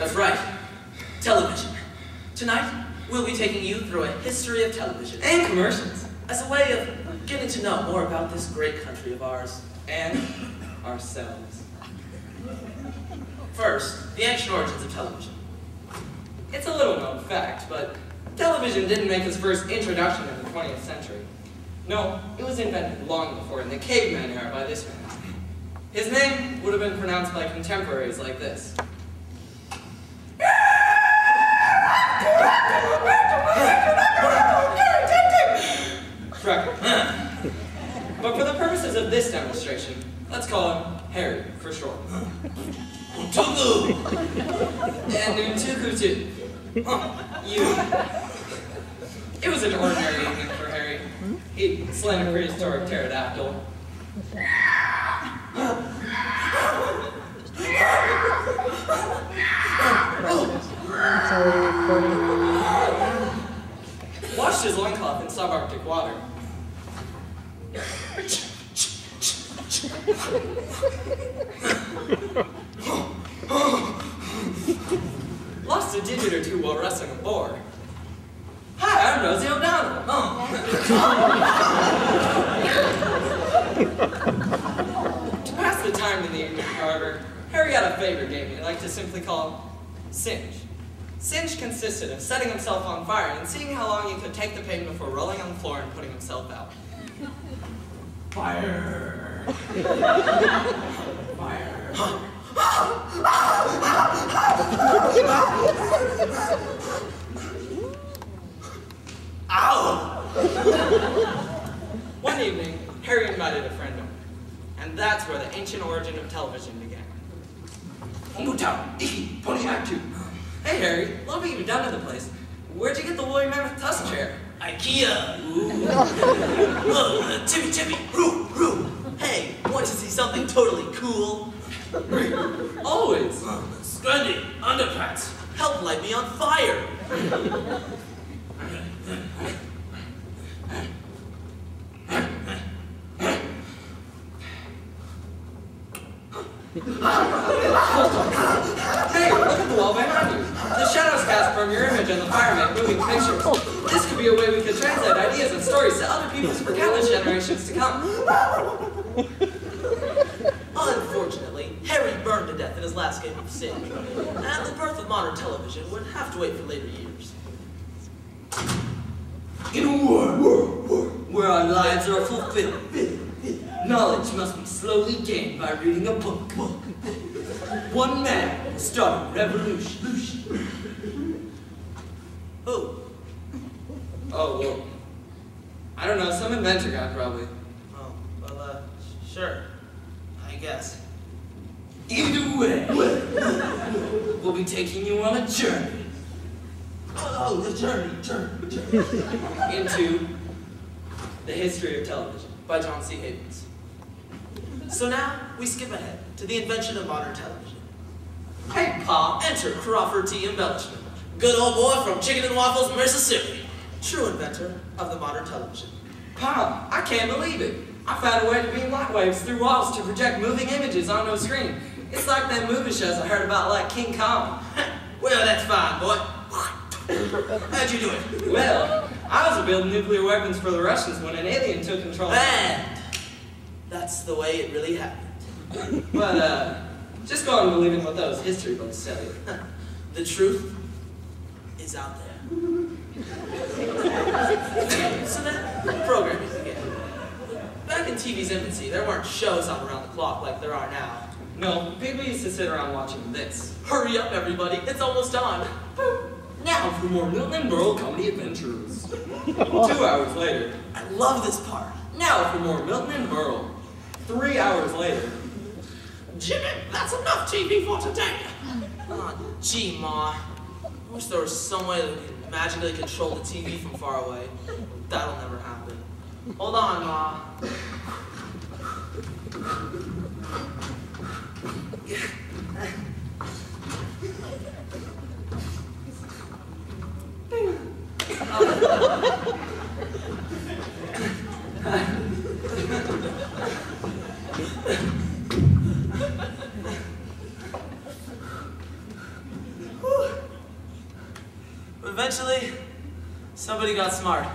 That's right. Television. Tonight, we'll be taking you through a history of television. And commercials. As a way of getting to know more about this great country of ours. And ourselves. First, the ancient origins of television. It's a little known fact, but television didn't make its first introduction in the 20th century. No, it was invented long before in the caveman era by this man. His name would have been pronounced by contemporaries like this. But for the purposes of this demonstration, let's call him Harry for short. Tungu! And Nuntuku too. You. It was an ordinary evening for Harry. He'd slain a prehistoric pterodactyl. It's already recording. Washed his loincloth in subarctic water. Lost a digit or two while wrestling a boar. Hi, I'm Rosie O'Donnell. To pass the time in the evening, however, Harry had a favorite game he liked to simply call Singe. Singe consisted of setting himself on fire and seeing how long he could take the pain before rolling on the floor and putting himself out. Fire! Fire! Ow! One evening, Harry invited a friend over, and that's where the ancient origin of television began. Hey Harry, love what you've done to the place. Where'd you get the woolly mammoth tusk chair? IKEA! Tippy tippy! Roo! Roo! Hey, want to see something totally cool? Always! Scrandy! Underpants! Help light me on fire! Hey, look at the wall behind you. The shadows cast from your image on the fire make moving pictures. This could be a way we could translate ideas and stories to other peoples for countless generations to come. Unfortunately, Harry burned to death in his last game of Singe, and the birth of modern television would have to wait for later years. In a world where our lives are fulfilled, knowledge must be slowly gained by reading a book. One man will start a revolution. Who? Oh, well, I don't know, some inventor guy probably. Oh, well, sure. I guess. Either way, we'll be taking you on a journey. Oh, the journey. Into the history of television by John C. Havens. So now, we skip ahead to the invention of modern television. Hey, Pa. Enter Crawford T. Embellishment, good old boy from Chicken and Waffles, Mississippi. True inventor of the modern television. Pop, I can't believe it. I found a way to beam light waves through walls to project moving images onto a screen. It's like them movie shows I heard about, like King Kong. Well, that's fine, boy. How'd you do it? Well, I was building nuclear weapons for the Russians when an alien took control. And that's the way it really happened. But, just go on believing what those history books tell you. The truth is out there. So then, programming began. Back in TV's infancy, there weren't shows on around the clock like there are now. No, people used to sit around watching this. Hurry up, everybody, it's almost on. Now for more Milton and Berle comedy adventures. 2 hours later. I love this part. Now for more Milton and Berle. 3 hours later. Jimmy, that's enough TV for today. Oh, gee, Ma. I wish there was some way that we could magically control the TV from far away. That'll never happen. Hold on, Ma. eventually, somebody got smart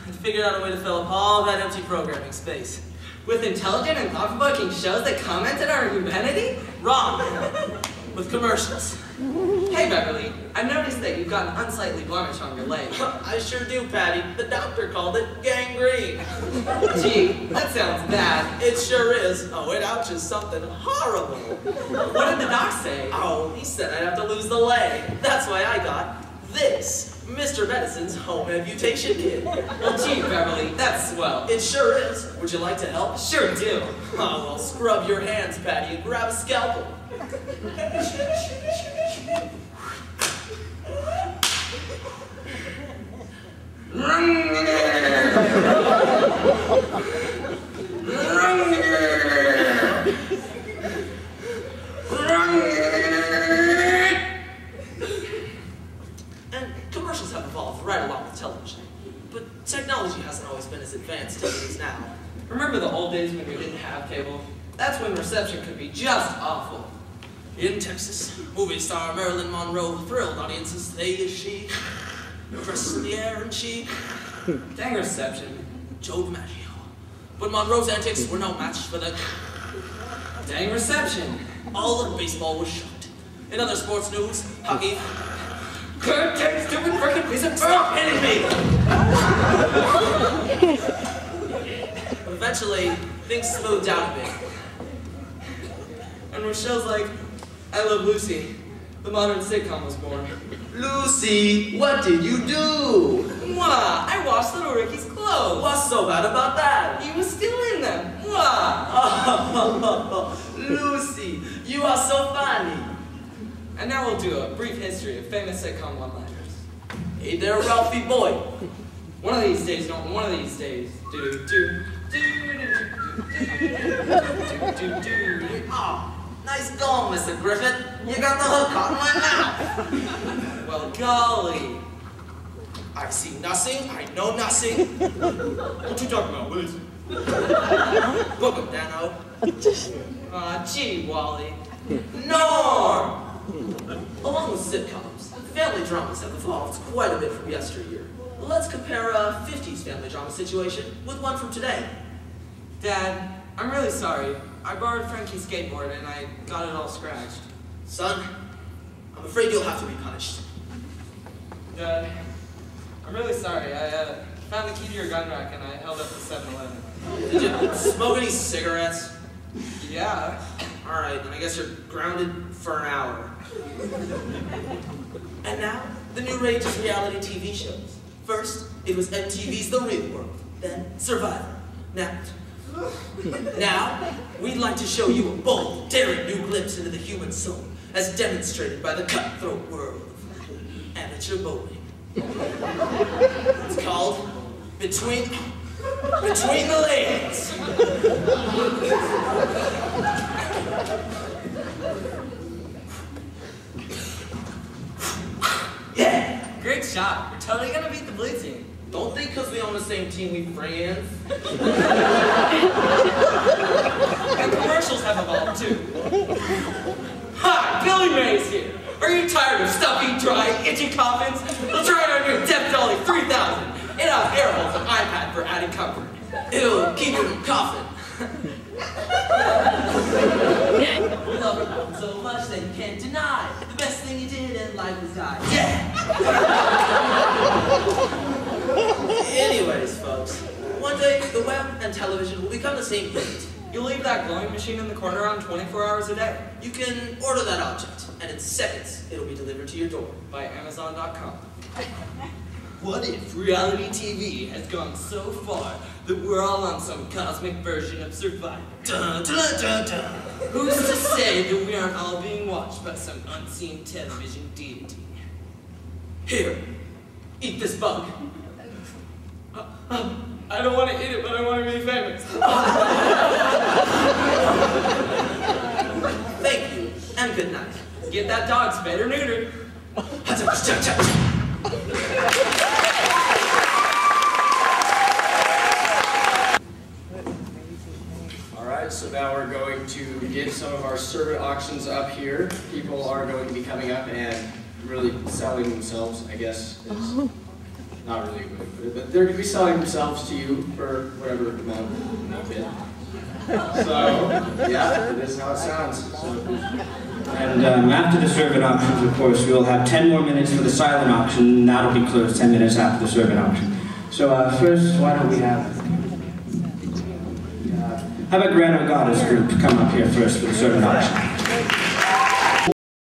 and figured out a way to fill up all that empty programming space. With intelligent and thought-provoking shows that commented on our humanity? Wrong! With commercials. Hey, Beverly, I've noticed that you've got an unsightly blemish on your leg. I sure do, Patty. The doctor called it gangrene. Gee, that sounds bad. It sure is. Oh, it ouches something horrible. What did the doc say? Oh, he said I'd have to lose the leg. That's why I got this, Mr. Medicine's home amputation kit. Well, gee, Beverly, that's swell. It sure is. Would you like to help? Sure do. Oh, well, scrub your hands, Patty, and grab a scalpel. And commercials have evolved right along with television. But technology hasn't always been as advanced as it is now. Remember the old days when we didn't have cable? That's when reception could be just awful. In Texas, movie star Marilyn Monroe thrilled audiences. They is she, dressed in the air and she, Dang reception. Joe DiMaggio. But Monroe's antics were no match for the Dang reception. all of baseball was shot. In other sports news, hockey. Good, dang stupid frickin' piece of Stop hitting me! But eventually, things smoothed out a bit. And when shows like I Love Lucy, the modern sitcom was born. Lucy, what did you do? Mwah! I washed little Ricky's clothes. What's so bad about that? He was still in them. Mwah! Oh, Lucy, you are so funny. And now we'll do a brief history of famous sitcom one-liners. Hey there, Ralphie boy. One of these days, Norton, one of these days. Oh, nice going, Mr. Griffin. You got the hook on my mouth. Well, golly. I see nothing, I know nothing. What you talking about, Wiz? Book him, Dano. Aw, gee, Wally. Norm! Along with sitcoms, family dramas have evolved quite a bit from yesteryear. Let's compare a 50s family drama situation with one from today. Dad, I'm really sorry. I borrowed Frankie's skateboard and I got it all scratched. Son, I'm afraid you'll have to be punished. Dad, I'm really sorry. I found the key to your gun rack and I held up the 7-Eleven. Did you smoke any cigarettes? Yeah. Alright, then I guess you're grounded for an hour. And now, the new rage of reality TV shows. First, it was MTV's The Real World, then Survivor. Now, we'd like to show you a bold, daring new glimpse into the human soul, as demonstrated by the cutthroat world of amateur bowling. It's called Between the Lanes. Yeah! Great shot. We're totally gonna beat the blue team. Don't think because we own the same team we friends. And commercials have evolved too. Hi, Billy Mays here. Are you tired of stuffy, dry, itchy coffins? Let's try our new Def Dolly 3000. It has air holes and iPad for added comfort. It'll keep you from coughing. Love her so much that you can't deny. The best thing you did in life was die. Yeah! Anyways, folks, one day the web and television will become the same thing. You leave that glowing machine in the corner on 24 hours a day. You can order that object, and in seconds, it'll be delivered to your door. By Amazon.com. What if reality TV has gone so far that we're all on some cosmic version of Survivor? Dun, dun, dun, dun. Who's to say that we aren't all being watched by some unseen television deity? Here, eat this bug. I don't want to eat it, but I want to be famous. Thank you, and good night. Get that dog spayed or neutered. Alright, so now we're going to get some of our servant auctions up here. People are going to be coming up and really selling themselves, I guess. Is not really a way to put it, but they're going to be selling themselves to you for whatever amount you bid. So, yeah, this is how it sounds. So. And after the servant auctions, of course, we'll have 10 more minutes for the silent auction, and that'll be closed 10 minutes after the servant auction. So first, why don't we have... how about Grand Goddess group come up here first for the servant auction?